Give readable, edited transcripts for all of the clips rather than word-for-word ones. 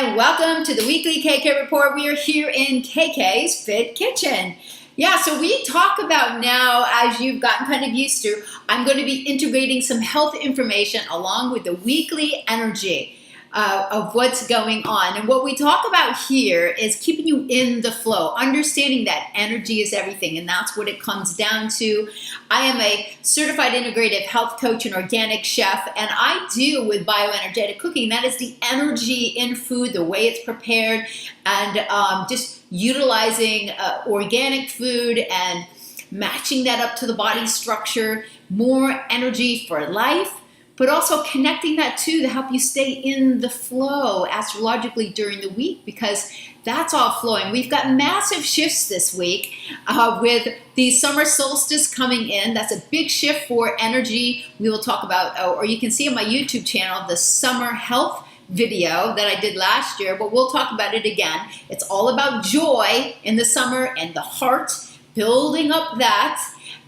and welcome to the weekly KK report. We are here in KK's Fit Kitchen. Yeah, so we talk about now, as you've gotten kind of used to, I'm going to be integrating some health information along with the weekly energy of what's going on. And what we talk about here is keeping you in the flow, understanding that energy is everything, and that's what it comes down to. I am a certified integrative health coach and organic chef, and I deal with bioenergetic cooking. That is the energy in food, the way it's prepared, and just utilizing organic food and matching that up to the body structure, more energy for life, but also connecting that to help you stay in the flow astrologically during the week, because that's all flowing. We've got massive shifts this week with the summer solstice coming in. That's a big shift for energy. We will talk about, or you can see on my YouTube channel, the summer health video that I did last year, but we'll talk about it again. It's all about joy in the summer and the heart, building up that.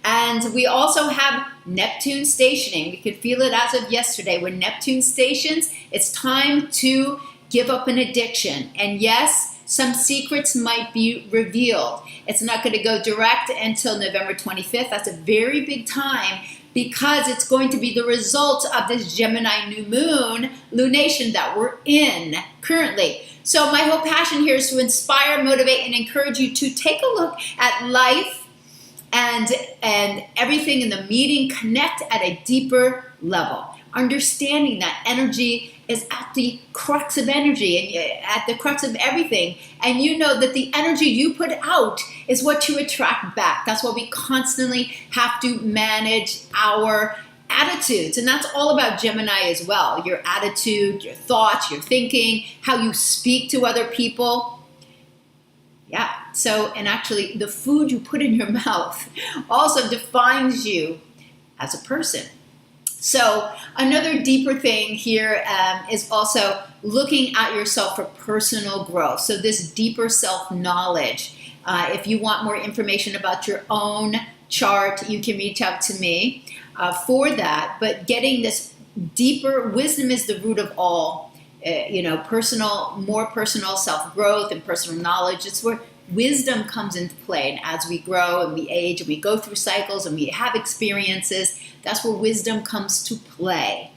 And we also have Neptune stationing. We could feel it as of yesterday. When Neptune stations, it's time to give up an addiction. And yes, some secrets might be revealed. It's not going to go direct until November 25th. That's a very big time, because it's going to be the result of this Gemini new moon lunation that we're in currently. So my whole passion here is to inspire, motivate, and encourage you to take a look at life and everything in the meeting, connect at a deeper level, understanding that energy is at the crux of energy and at the crux of everything. And you know that the energy you put out is what you attract back. That's why we constantly have to manage our attitudes. And that's all about Gemini as well. Your attitude, your thoughts, your thinking, how you speak to other people. Yeah, so, and actually the food you put in your mouth also defines you as a person. So another deeper thing here is also looking at yourself for personal growth. So this deeper self-knowledge. If you want more information about your own chart, you can reach out to me for that. But getting this deeper wisdom is the root of all. More personal self-growth and personal knowledge. It's where wisdom comes into play. And as we grow and we age and we go through cycles and we have experiences, that's where wisdom comes to play.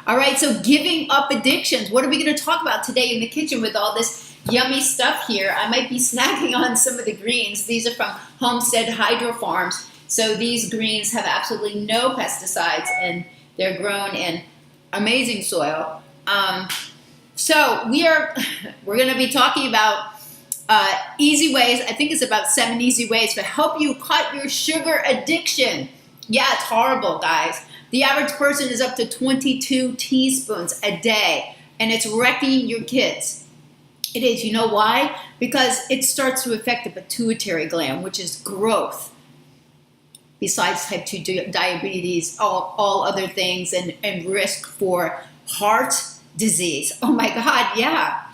All right, so giving up addictions. What are we going to talk about today in the kitchen with all this yummy stuff here? I might be snacking on some of the greens. These are from Homestead Hydro Farms. So these greens have absolutely no pesticides, and they're grown in amazing soil. So we're going to be talking about easy ways. I think it's about 7 easy ways to help you cut your sugar addiction. Yeah, it's horrible, guys. The average person is up to 22 teaspoons a day, and it's wrecking your kids. It is. You know why? Because it starts to affect the pituitary gland, which is growth. Besides type 2 diabetes, all other things, and risk for heart disease. Oh my God, yeah.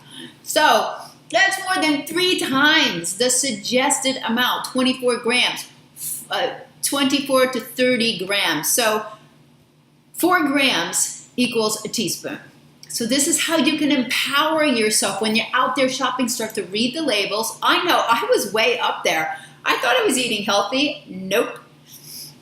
So that's more than 3 times the suggested amount, 24 grams, 24 to 30 grams. So 4 grams equals a teaspoon. So this is how you can empower yourself when you're out there shopping. Start to read the labels. I know I was way up there. I thought I was eating healthy. Nope.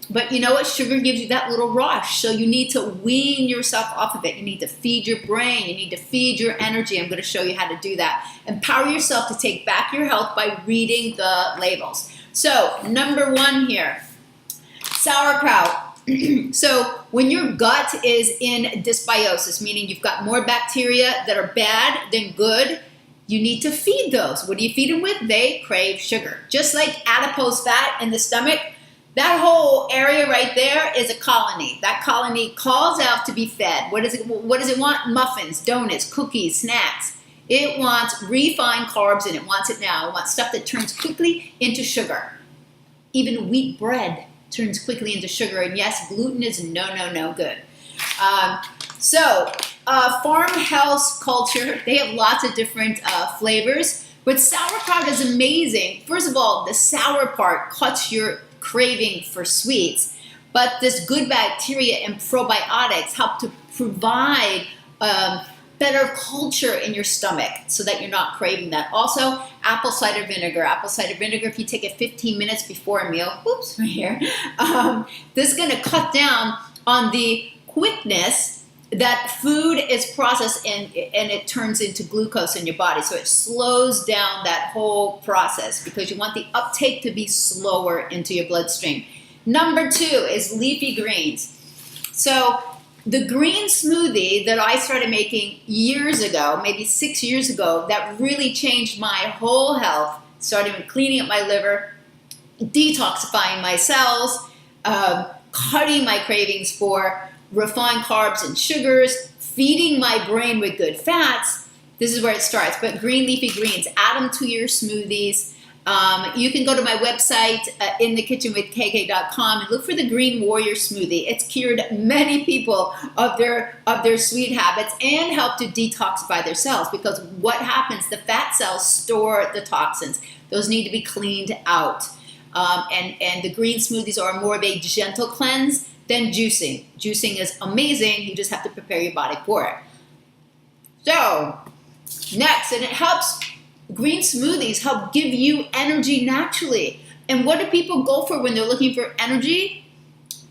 But you know what? Sugar gives you that little rush. So you need to wean yourself off of it. You need to feed your brain. You need to feed your energy. I'm going to show you how to do that. Empower yourself to take back your health by reading the labels. So number 1 here, sauerkraut. So when your gut is in dysbiosis, meaning you've got more bacteria that are bad than good, you need to feed those. What do you feed them with? They crave sugar. Just like adipose fat in the stomach, that whole area right there is a colony. That colony calls out to be fed. What does it want? Muffins, donuts, cookies, snacks. It wants refined carbs, and it wants it now. It wants stuff that turns quickly into sugar. Even wheat bread turns quickly into sugar. And yes, gluten is no good. Farmhouse culture, they have lots of different flavors. But sauerkraut is amazing. First of all, the sour part cuts your craving for sweets, but this good bacteria and probiotics help to provide better culture in your stomach so that you're not craving that. Also, apple cider vinegar. Apple cider vinegar, if you take it 15 minutes before a meal, whoops, right here, this is going to cut down on the quickness that food is processed and it turns into glucose in your body. So it slows down that whole process because you want the uptake to be slower into your bloodstream. Number 2 is leafy greens. So the green smoothie that I started making years ago, maybe 6 years ago, that really changed my whole health, started with cleaning up my liver, detoxifying my cells, cutting my cravings for refined carbs and sugars, feeding my brain with good fats. This is where it starts. But green leafy greens, add them to your smoothies. You can go to my website, inthekitchenwithkk.com, and look for the Green Warrior Smoothie. It's cured many people of their sweet habits and helped to detoxify their cells, because what happens, the fat cells store the toxins. Those need to be cleaned out. And the green smoothies are more of a gentle cleanse than juicing. Juicing is amazing. You just have to prepare your body for it. So, next, and it helps, green smoothies help give you energy naturally. And what do people go for when they're looking for energy?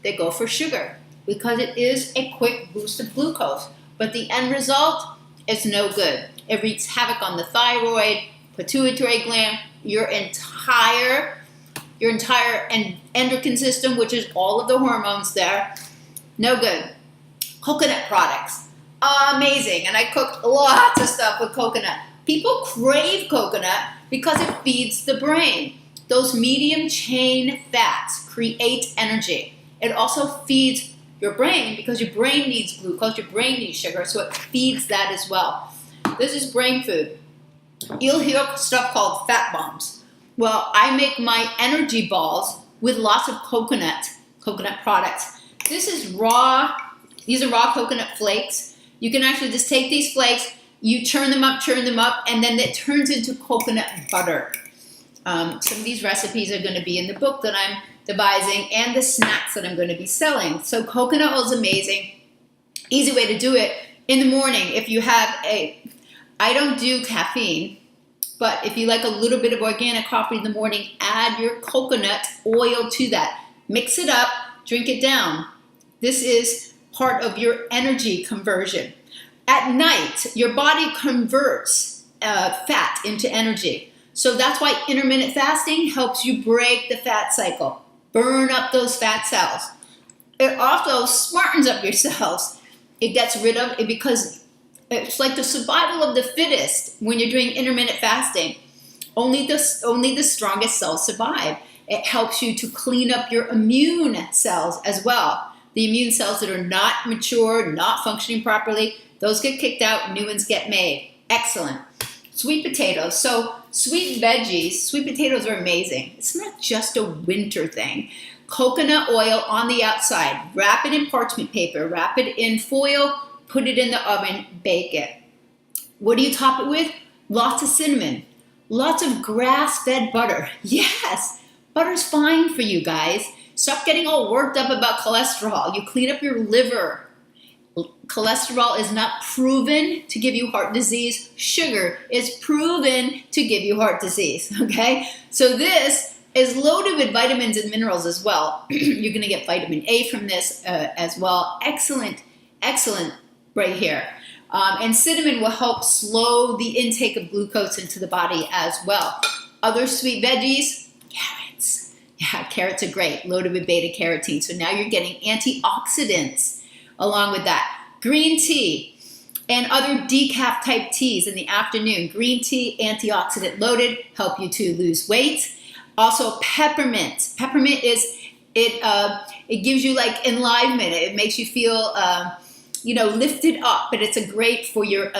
They go for sugar because it is a quick boost of glucose. But the end result is no good. It wreaks havoc on the thyroid, pituitary gland, your entire endocrine system, which is all of the hormones there. No good. Coconut products, amazing. And I cooked lots of stuff with coconut. People crave coconut because it feeds the brain. Those medium chain fats create energy. It also feeds your brain because your brain needs glucose, your brain needs sugar, so it feeds that as well. This is brain food. You'll hear stuff called fat bombs. Well, I make my energy balls with lots of coconut products. This is raw, these are raw coconut flakes. You can actually just take these flakes, you churn them up, and then it turns into coconut butter. Some of these recipes are going to be in the book that I'm devising and the snacks that I'm going to be selling. So coconut oil is amazing. Easy way to do it in the morning. If you have I don't do caffeine, but if you like a little bit of organic coffee in the morning, add your coconut oil to that. Mix it up, drink it down. This is part of your energy conversion. At night, your body converts fat into energy. So that's why intermittent fasting helps you break the fat cycle, burn up those fat cells. It also smartens up your cells. It gets rid of it because it's like the survival of the fittest when you're doing intermittent fasting. Only the strongest cells survive. It helps you to clean up your immune cells as well. The immune cells that are not mature, not functioning properly, those get kicked out, new ones get made. Excellent. Sweet potatoes. So sweet veggies, sweet potatoes are amazing. It's not just a winter thing. Coconut oil on the outside. Wrap it in parchment paper. Wrap it in foil. Put it in the oven. Bake it. What do you top it with? Lots of cinnamon. Lots of grass-fed butter. Yes, butter's fine for you guys. Stop getting all worked up about cholesterol. You clean up your liver. Cholesterol is not proven to give you heart disease. Sugar is proven to give you heart disease, okay? So this is loaded with vitamins and minerals as well. You're gonna get vitamin A from this as well. Excellent, excellent right here. And cinnamon will help slow the intake of glucose into the body as well. Other sweet veggies, carrots. Yeah, carrots are great, loaded with beta carotene. So now you're getting antioxidants along with that. Green tea and other decaf type teas in the afternoon. Green tea, antioxidant loaded, help you to lose weight. Also peppermint. Peppermint it gives you like enlivenment. It makes you feel lifted up, but it's a great for your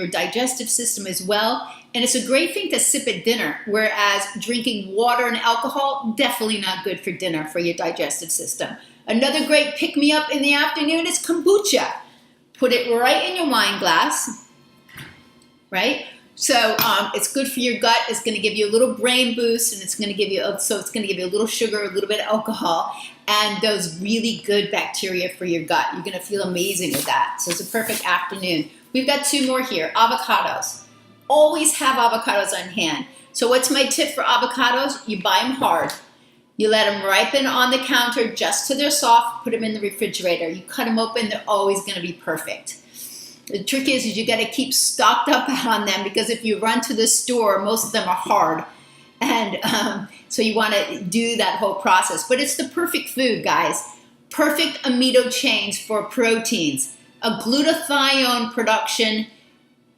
digestive system as well. And it's a great thing to sip at dinner, whereas drinking water and alcohol, definitely not good for dinner for your digestive system. Another great pick-me-up in the afternoon is kombucha. Put it right in your wine glass, right? So it's good for your gut. It's going to give you a little brain boost, and it's going to give you a little sugar, a little bit of alcohol, and those really good bacteria for your gut. You're going to feel amazing with that. So it's a perfect afternoon. We've got 2 more here. Avocados. Always have avocados on hand. So what's my tip for avocados? You buy them hard. You let them ripen on the counter just till they're soft. Put them in the refrigerator. You cut them open. They're always going to be perfect. The trick is you got to keep stocked up on them, because if you run to the store, most of them are hard. And so you want to do that whole process. But it's the perfect food, guys. Perfect amino chains for proteins. A glutathione production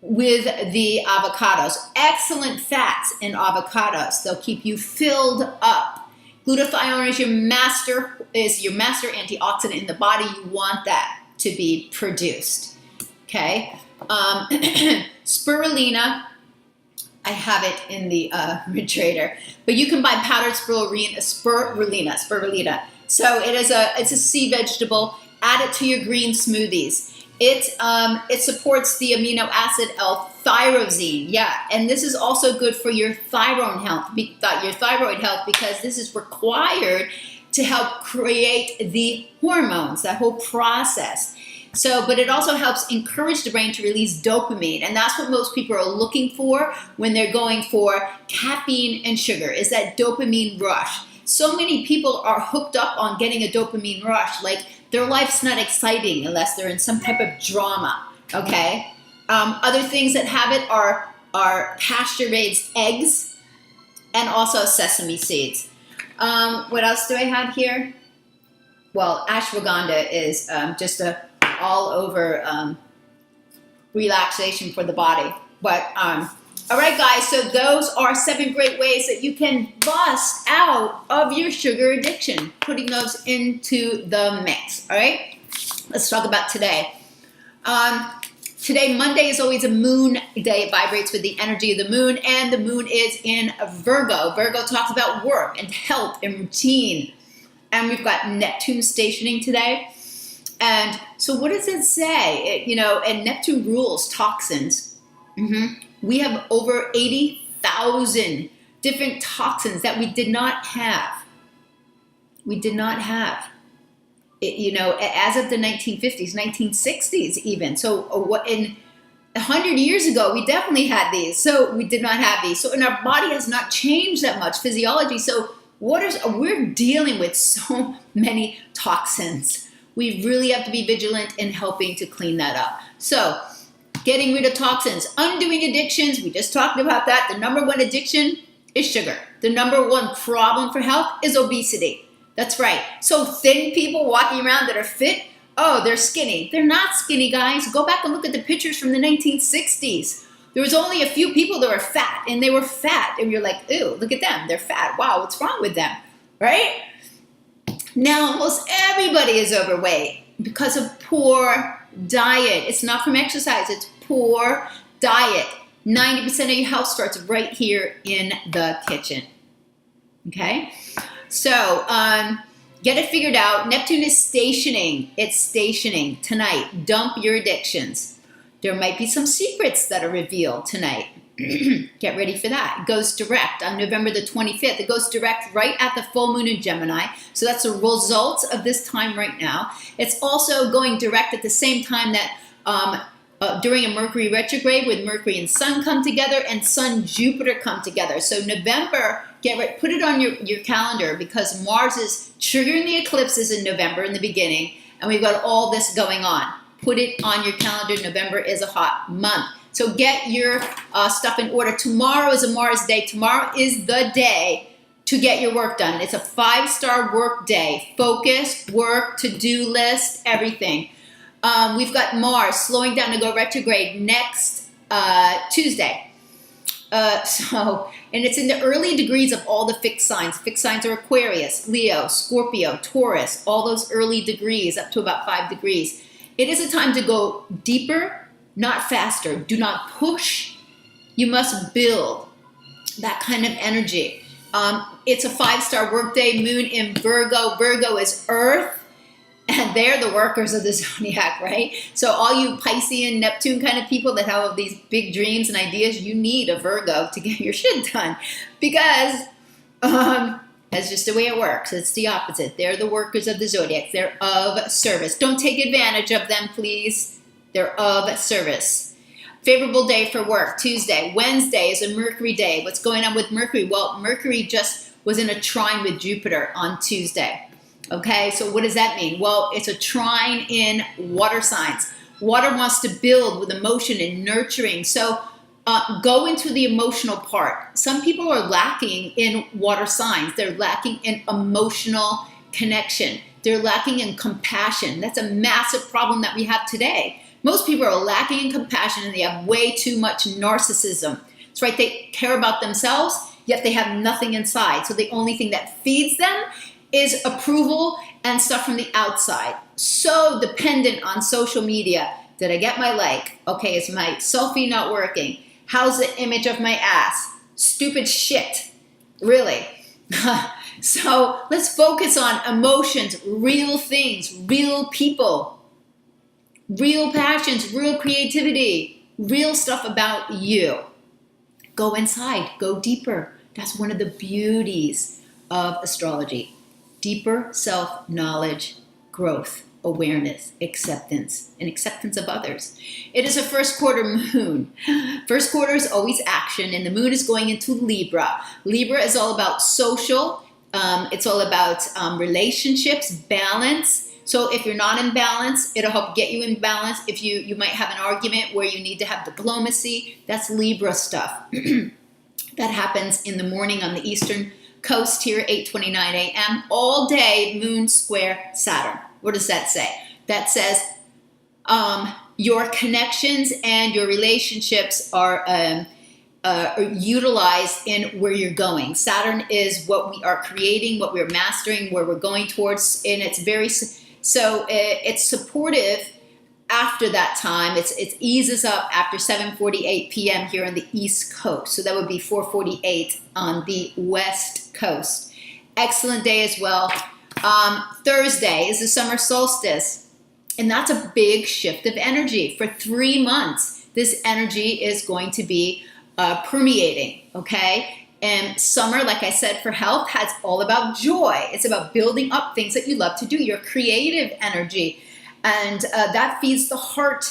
with the avocados. Excellent fats in avocados. They'll keep you filled up. Glutathione is your master antioxidant in the body. You want that to be produced. Okay, spirulina, I have it in the refrigerator, but you can buy powdered spirulina. So it's a sea vegetable. Add it to your green smoothies. It supports the amino acid L-tyrosine. Yeah, and this is also good for your thyroid health. Because this is required to help create the hormones. That whole process. So, but it also helps encourage the brain to release dopamine. And that's what most people are looking for when they're going for caffeine and sugar, is that dopamine rush. So many people are hooked up on getting a dopamine rush. Like, their life's not exciting unless they're in some type of drama, okay? Other things that have it are pasture-raised eggs and also sesame seeds. What else do I have here? Well, ashwagandha is just a all-over relaxation for the body. But all right, guys, so those are 7 great ways that you can bust out of your sugar addiction, putting those into the mix. All right, let's talk about today. Today, Monday, is always a moon day. It vibrates with the energy of the moon, and the moon is in Virgo. Virgo talks about work and health and routine. And we've got Neptune stationing today. And so what does it say? And Neptune rules toxins. We have over 80,000 different toxins that we did not have. We did not have. As of the 1950s, 1960s even. So in 100 years ago, we definitely had these. So we did not have these. So, and our body has not changed that much, physiology. So we're dealing with so many toxins. We really have to be vigilant in helping to clean that up. So, getting rid of toxins, undoing addictions, we just talked about that. The number 1 addiction is sugar. The number 1 problem for health is obesity. That's right. So thin people walking around that are fit, oh, they're skinny. They're not skinny, guys. Go back and look at the pictures from the 1960s. There was only a few people that were fat, and they were fat. And you're like, ew, look at them. They're fat. Wow, what's wrong with them? Right? Now, almost everybody is overweight because of poor diet. It's not from exercise. It's poor diet. 90% of your health starts right here in the kitchen. Okay? So, get it figured out. Neptune is stationing. It's stationing tonight. Dump your addictions. There might be some secrets that are revealed tonight. Get ready for that. It goes direct on November the 25th. It goes direct right at the full moon in Gemini. So that's the results of this time right now. It's also going direct at the same time that during a Mercury retrograde, with Mercury and Sun come together and Sun Jupiter come together. So November, put it on your calendar, because Mars is triggering the eclipses in November in the beginning, and we've got all this going on. Put it on your calendar. November is a hot month. So get your stuff in order. Tomorrow is a Mars day. Tomorrow is the day to get your work done. It's a 5-star work day. Focus, work, to-do list, everything. We've got Mars slowing down to go retrograde next Tuesday. And it's in the early degrees of all the fixed signs. Fixed signs are Aquarius, Leo, Scorpio, Taurus, all those early degrees up to about 5 degrees. It is a time to go deeper, not faster. Do not push. You must build that kind of energy. It's a 5-star workday, moon in Virgo. Virgo is earth, And they're the workers of the zodiac, right? So all you Piscean, Neptune kind of people that have all these big dreams and ideas, you need a Virgo to get your shit done, because that's just the way it works. It's the opposite. They're the workers of the zodiac. They're of service. Don't take advantage of them, please. They're of service. Favorable day for work, Tuesday. Wednesday is a Mercury day. What's going on with Mercury? Well, Mercury just was in a trine with Jupiter on Tuesday. Okay, so what does that mean? Well, it's a trine in water signs. Water wants to build with emotion and nurturing. So go into the emotional part. Some people are lacking in water signs. They're lacking in emotional connection. They're lacking in compassion. That's a massive problem that we have today. Most people are lacking in compassion, and they have way too much narcissism. That's right, they care about themselves, yet they have nothing inside. So the only thing that feeds them is approval and stuff from the outside. So dependent on social media. Did I get my like? Okay, is my selfie not working? How's the image of my ass? Stupid shit. Really. So let's focus on emotions, real things, real people, real passions, real creativity, real stuff about you. Go inside, go deeper. That's one of the beauties of astrology. Deeper self-knowledge, growth, awareness, acceptance, and acceptance of others. It is a first quarter moon. First quarter is always action, and the moon is going into Libra. Libra is all about social. It's all about relationships, balance. So if you're not in balance, it'll help get you in balance. If you might have an argument where you need to have diplomacy, that's Libra stuff. That happens in the morning on the Eastern Coast here, 8:29 a.m. All day, moon square Saturn. What does that say? That says your connections and your relationships are utilized in where you're going. Saturn is what we are creating, what we're mastering, where we're going towards, and it's very it's supportive. After that time, it eases up after 7:48 p.m. here on the East Coast. So that would be 4:48 on the West Coast. Excellent day as well. Thursday is the summer solstice, and that's a big shift of energy. For 3 months, this energy is going to be permeating, okay? And summer, like I said, for health, has all about joy. It's about building up things that you love to do, your creative energy. And that feeds the heart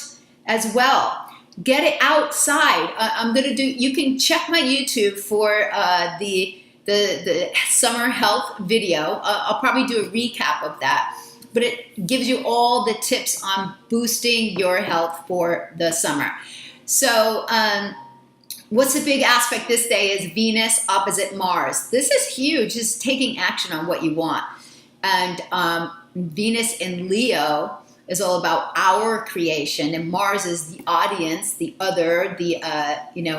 as well. Get it outside. You can check my YouTube for the summer health video. I'll probably do a recap of that. But it gives you all the tips on boosting your health for the summer. So what's the big aspect this day is Venus opposite Mars. This is huge. It's taking action on what you want. And Venus in Leo is all about our creation, and Mars is the audience, the other, the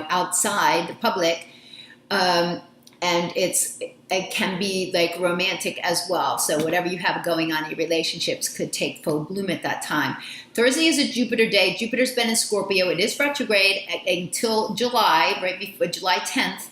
outside, the public, and it can be like romantic as well. So whatever you have going on in your relationships could take full bloom at that time. Thursday is a Jupiter day. Jupiter's been in Scorpio. It is retrograde until July, right before July 10th,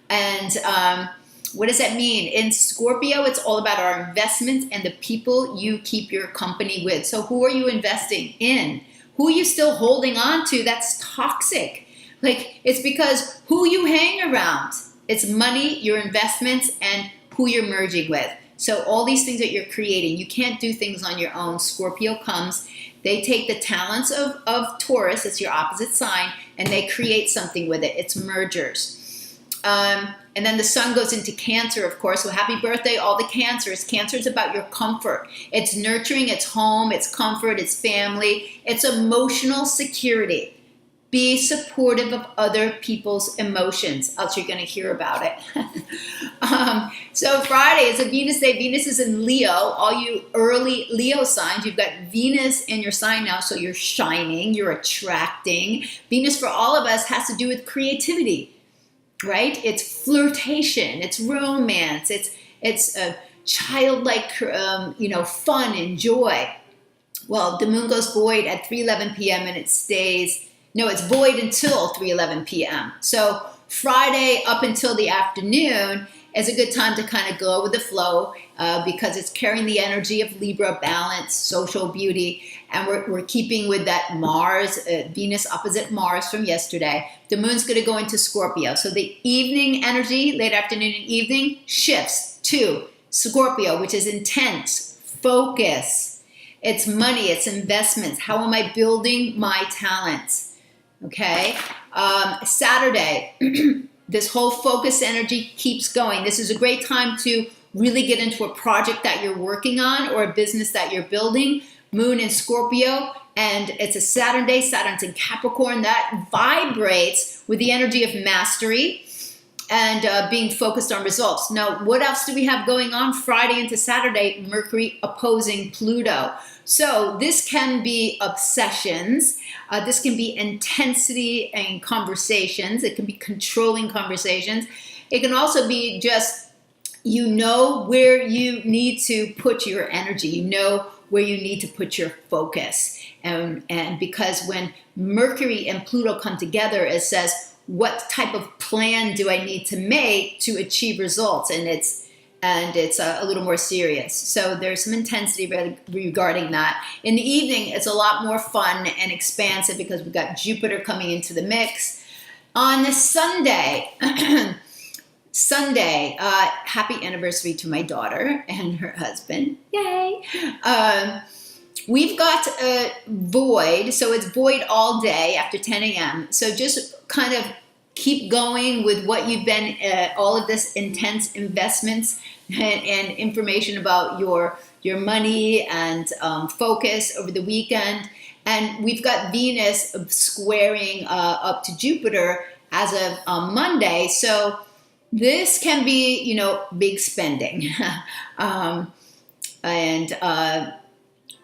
and what does that mean? In Scorpio, it's all about our investments and the people you keep your company with. So who are you investing in? Who are you still holding on to that's toxic? Like, it's because who you hang around. It's money, your investments, and who you're merging with. So all these things that you're creating, you can't do things on your own. Scorpio comes, they take the talents of Taurus, it's your opposite sign, and they create something with it. It's mergers. And then the sun goes into Cancer, of course. So happy birthday, all the Cancers. Cancer is about your comfort. It's nurturing, it's home, it's comfort, it's family, it's emotional security. Be supportive of other people's emotions, else you're going to hear about it. So Friday is a Venus day. Venus is in Leo. All you early Leo signs, you've got Venus in your sign now, so you're shining, you're attracting. Venus for all of us has to do with creativity. Right? It's flirtation, it's romance, it's a childlike, fun and joy. Well, the moon goes void at 3:11 p.m. and it's void until 3:11 p.m. So Friday up until the afternoon is a good time to kind of go with the flow because it's carrying the energy of Libra, balance, social beauty, and we're keeping with that Mars, Venus opposite Mars from yesterday. The moon's going to go into Scorpio. So the evening energy, late afternoon and evening, shifts to Scorpio, which is intense, focus. It's money, it's investments. How am I building my talents? Okay. Saturday, this whole focus energy keeps going. This is a great time to really get into a project that you're working on or a business that you're building. Moon in Scorpio, and it's a Saturday. Saturn's in Capricorn. That vibrates with the energy of mastery and being focused on results. Now, what else do we have going on Friday into Saturday? Mercury opposing Pluto. So this can be obsessions. This can be intensity in conversations. It can be controlling conversations. It can also be just, you know where you need to put your energy. You know where you need to put your focus. And because when Mercury and Pluto come together, it says, what type of plan do I need to make to achieve results? And it's a little more serious. So there's some intensity regarding that. In the evening, it's a lot more fun and expansive because we've got Jupiter coming into the mix. On the Sunday, happy anniversary to my daughter and her husband. Yay! We've got a void, so it's void all day after 10 a.m. So just kind of keep going with what you've been, all of this intense investments and information about your money and focus over the weekend. And we've got Venus squaring up to Jupiter as of Monday. So this can be, you know, big spending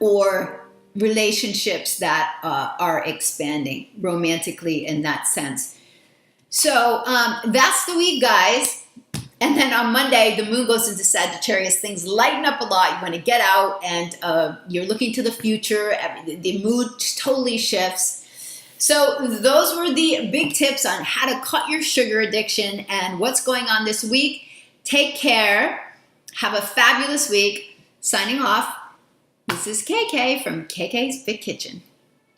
or relationships that are expanding romantically in that sense. So that's the week, guys. And then on Monday, the moon goes into Sagittarius. Things lighten up a lot. You want to get out and you're looking to the future. The mood totally shifts. So those were the big tips on how to cut your sugar addiction and what's going on this week. Take care. Have a fabulous week. Signing off. This is KK from KK's Fit Kitchen.